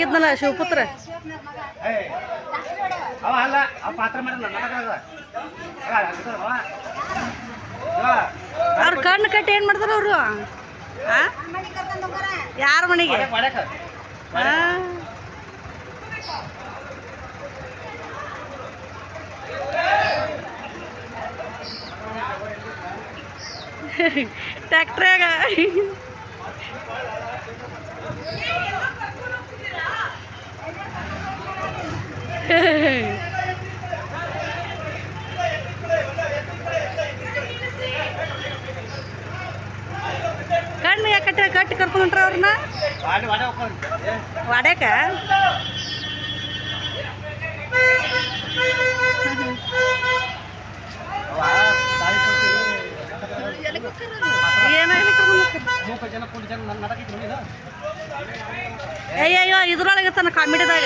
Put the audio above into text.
ಇದ್ನಲ್ಲ ಶಿವಪುತ್ರ. ಅವ್ರ ಕಣ್ಣು ಕಟ್ಟಿ ಏನು ಮಾಡ್ತಾರ ಅವರು? ಯಾರ ಮನೆಗೆ? ಟ್ಯಾಕ್ಟ್ರಾಗ ಕಣ್ಣು ಯಾಕೆ ಕಟ್ಟಿ ಕರ್ಕೊಂಡ್ರ ಅವ್ರನ್ನ ವಾಡ್ಯಾಕ? ಅಯ್ಯಯ್ಯೋ ಇದ್ರೊಳಗೆ ತನ್ನ ಕಾಮಿಡಿದಾಗ